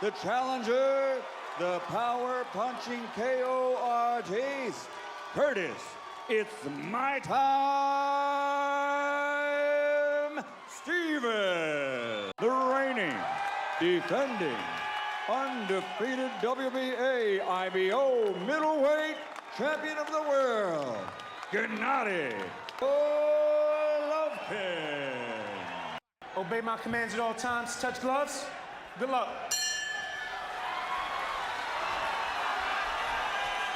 The challenger, the power-punching KO artist, Curtis, it's my time, Steven. The reigning, defending, undefeated WBA, IBO, middleweight champion of the world, Gennadiy Golovkin. Obey my commands at all times. Touch gloves. Good luck.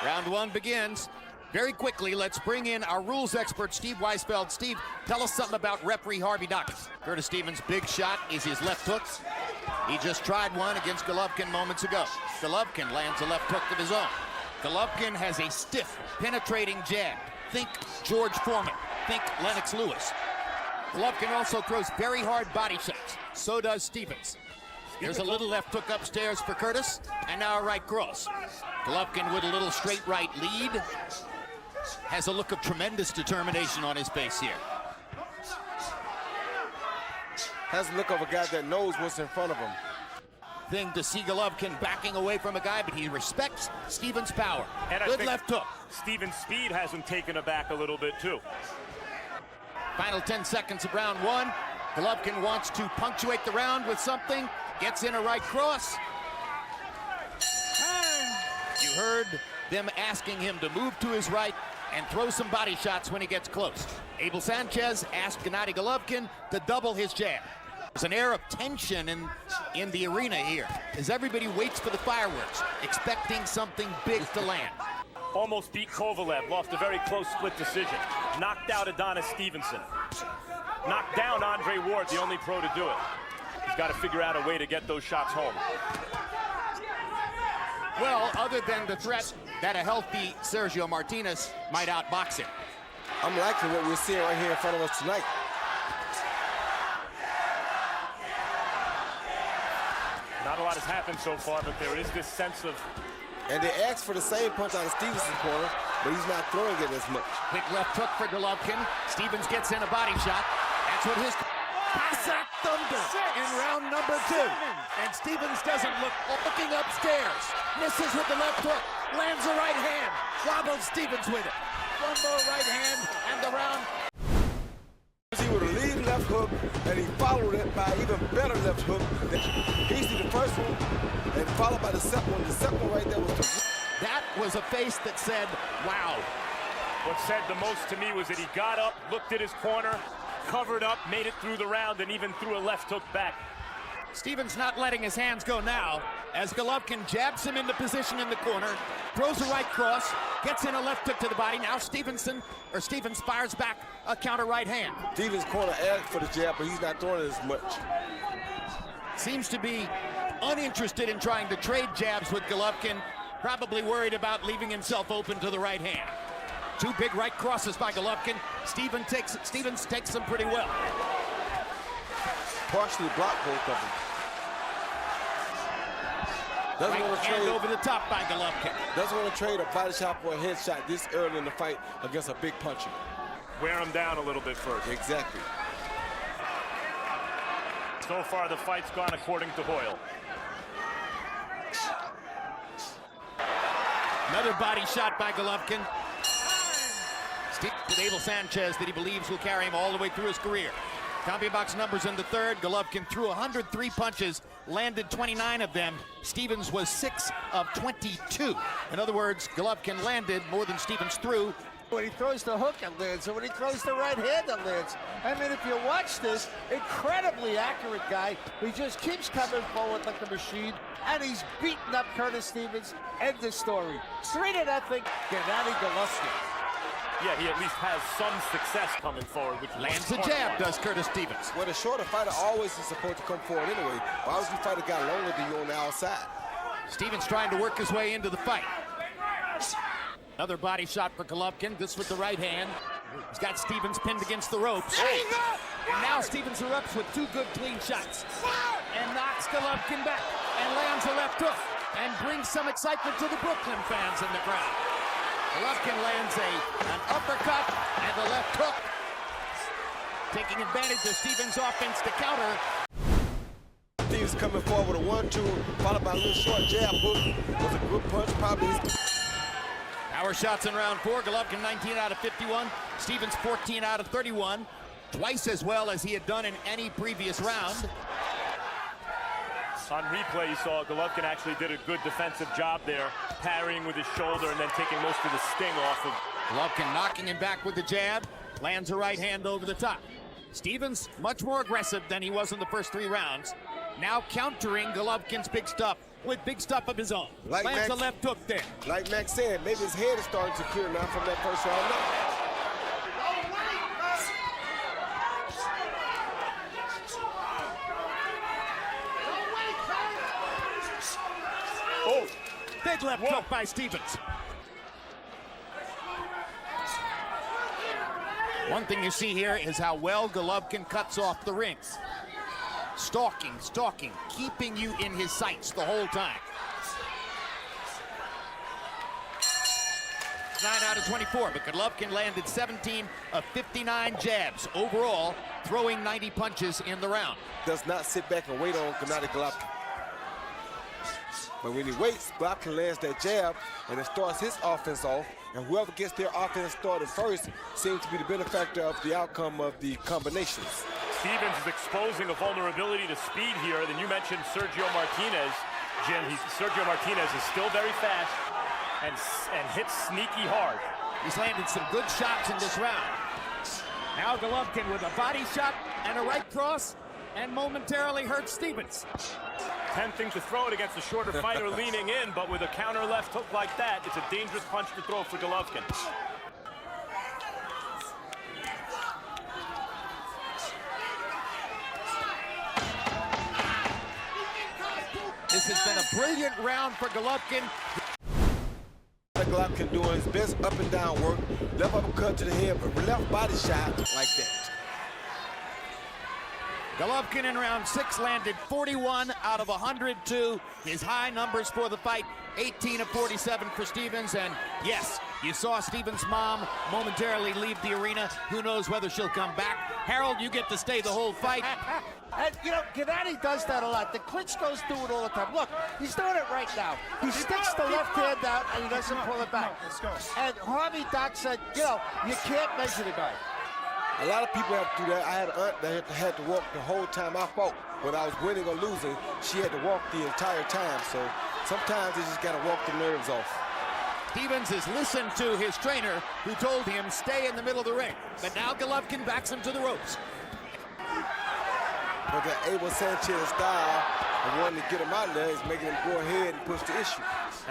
Round one begins. Very quickly, let's bring in our rules expert, Steve Weisfeld. Steve, tell us something about referee Harvey Dawkins. Curtis Stevens' big shot is his left hook. He just tried one against Golovkin moments ago. Golovkin lands a left hook of his own. Golovkin has a stiff, penetrating jab. Think George Foreman. Think Lennox Lewis. Golovkin also throws very hard body shots. So does Stevens. There's a little left hook upstairs for Curtis, and now a right cross. Golovkin with a little straight right lead. Has a look of tremendous determination on his face here. Has the look of a guy that knows what's in front of him. Thing to see Golovkin backing away from a guy, but he respects Stevens' power. And good left hook. Stevens' speed has him taken aback a little bit too. Final 10 seconds of round one. Golovkin wants to punctuate the round with something. Gets in a right cross. You heard them asking him to move to his right and throw some body shots when he gets close. Abel Sanchez asked Gennadiy Golovkin to double his jab. There's an air of tension in the arena here as everybody waits for the fireworks, expecting something big to land. Almost beat Kovalev, lost a very close split decision. Knocked out Adonis Stevenson. Knocked down Andre Ward, the only pro to do it. He's got to figure out a way to get those shots home. Well, other than the threat that a healthy Sergio Martinez might outbox him. I'm liking what we're seeing right here in front of us tonight. Not a lot has happened so far, but there is this sense of... And they asked for the same punch out of Stevens' corner, but he's not throwing it as much. Quick left hook for Golovkin. Stevens gets in a body shot. That's what his... Cossack Thunder in round number 2. And Stevens doesn't look, looking upstairs. Misses with the left hook. Lands a right hand. Wobbles Stevens with it. One more right hand, and the round... He with a lead left hook, and he followed it by an even better left hook. He see the first one, and followed by the second one. The second one right there was the... That was a face that said, wow. What said the most to me was that he got up, looked at his corner, covered up, made it through the round, and even threw a left hook back. Stevens not letting his hands go now as Golovkin jabs him into position in the corner, throws a right cross, gets in a left hook to the body. Now Stevens fires back a counter right hand. Stevens' corner asked for the jab, but he's not throwing it as much. Seems to be uninterested in trying to trade jabs with Golovkin, probably worried about leaving himself open to the right hand. Two big right crosses by Golovkin. Stevens takes them pretty well. Partially blocked both of them. Doesn't want to trade over the top by Golovkin. Doesn't want to trade a body shot or a headshot this early in the fight against a big puncher. Wear him down a little bit first. Exactly. So far, the fight's gone according to Hoyle. Another body shot by Golovkin. With Abel Sanchez that he believes will carry him all the way through his career. CompuBox numbers in the third. Golovkin threw 103 punches, landed 29 of them. Stevens was 6 of 22. In other words, Golovkin landed more than Stevens threw. When he throws the hook, it lands. And when he throws the right hand, it lands. I mean, if you watch this, incredibly accurate guy. He just keeps coming forward like a machine, and he's beating up Curtis Stevens. End the story. 3-0, Gennadiy Golovkin. Yeah, he at least has some success coming forward. Which lands a jab, does Curtis Stevens. Well, the shorter fighter always is supposed to come forward anyway. Why would you fight a guy longer than you on the outside? Stevens trying to work his way into the fight. Another body shot for Golovkin, this with the right hand. He's got Stevens pinned against the ropes. And now Stevens erupts with two good clean shots. And knocks Golovkin back and lands a left hook and brings some excitement to the Brooklyn fans in the crowd. Golovkin lands an uppercut and a left hook, taking advantage of Stevens' offense to counter. Stevens coming forward with a 1-2, followed by a little short jab hook. Was a good punch, probably. Power shots in round 4. Golovkin 19 out of 51. Stevens 14 out of 31. Twice as well as he had done in any previous round. On replay, you saw Golovkin actually did a good defensive job there, parrying with his shoulder and then taking most of the sting off of. Golovkin knocking him back with the jab, lands a right hand over the top. Stevens much more aggressive than he was in the first 3 rounds. Now countering Golovkin's big stuff with big stuff of his own. Like lands Max, a left hook there. Like Max said, maybe his head is starting to clear now from that first round. Oh, big left hook by Stevens. One thing you see here is how well Golovkin cuts off the rings. Stalking, stalking, keeping you in his sights the whole time. 9 out of 24, but Golovkin landed 17 of 59 jabs overall, throwing 90 punches in the round. Does not sit back and wait on Gennadiy Golovkin. But when he waits, Golovkin lands that jab, and it starts his offense off, and whoever gets their offense started first seems to be the benefactor of the outcome of the combinations. Stevens is exposing a vulnerability to speed here. Then you mentioned Sergio Martinez. Jim, Sergio Martinez is still very fast and hits sneaky hard. He's landed some good shots in this round. Now Golovkin with a body shot and a right cross, and momentarily hurts Stevens. Tempting to throw it against a shorter fighter leaning in, but with a counter left hook like that, it's a dangerous punch to throw for Golovkin. This has been a brilliant round for Golovkin. Golovkin doing his best up and down work, left uppercut to the head, but left body shot like that. Golovkin in round 6 landed 41 out of 102. His high numbers for the fight, 18 of 47 for Stevens. And yes, you saw Stevens' mom momentarily leave the arena. Who knows whether she'll come back. Harold, you get to stay the whole fight. And, you know, Gennadiy does that a lot. The Klitschko's do it all the time. Look, he's doing it right now. He sticks the left hand out, and he doesn't pull it back. Let's go. And Harvey Doc said, you know, you can't measure the guy. A lot of people have to do that. I had an aunt that had to walk the whole time I fought. When I was winning or losing, she had to walk the entire time. So sometimes they just got to walk the nerves off. Stevens has listened to his trainer, who told him stay in the middle of the ring. But now Golovkin backs him to the ropes. But that Abel Sanchez style of wanting to get him out there is making him go ahead and push the issue.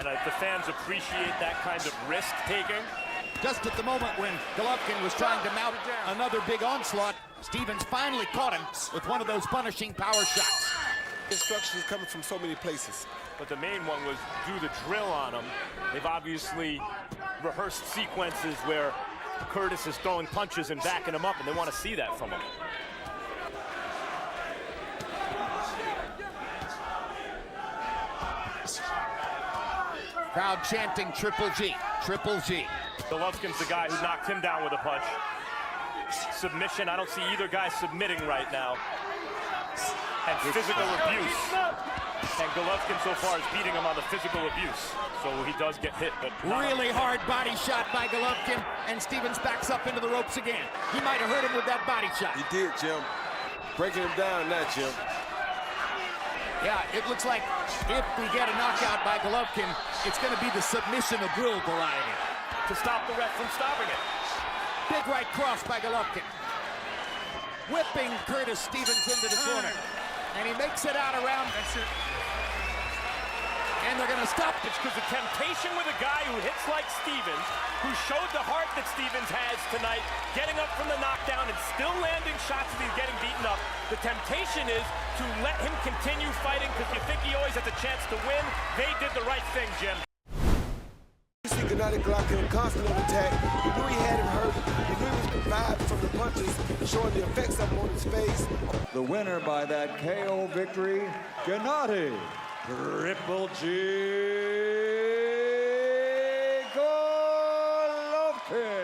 And the fans appreciate that kind of risk-taking. Just at the moment when Golovkin was trying to mount another big onslaught, Stevens finally caught him with one of those punishing power shots. Instructions coming from so many places. But the main one was do the drill on him. They've obviously rehearsed sequences where Curtis is throwing punches and backing him up, and they want to see that from him. Crowd chanting Triple G, Triple G. Golovkin's the guy who knocked him down with a punch. Submission, I don't see either guy submitting right now. And physical abuse. And Golovkin so far is beating him on the physical abuse. So he does get hit, but really hard body shot by Golovkin, and Stevens backs up into the ropes again. He might have hurt him with that body shot. He did, Jim. Breaking him down now, Jim. Yeah, it looks like if we get a knockout by Golovkin, it's going to be the submission of drill variety. To stop the ref from stopping it. Big right cross by Golovkin. Whipping Curtis Stevens into the corner. And he makes it out around. That's it. And they're going to stop it. It's because the temptation with a guy who hits like Stevens, who showed the heart that Stevens has tonight, getting up from the knockdown and still landing shots as he's getting beaten up. The temptation is to let him continue fighting because you think he always has a chance to win. They did the right thing, Jim. You see Gennadiy Golovkin constantly on attack. You knew he had him hurt. You knew he was revived from the punches, showing the effects of him on his face. The winner by that KO victory, Gennadiy Triple G Golovkin.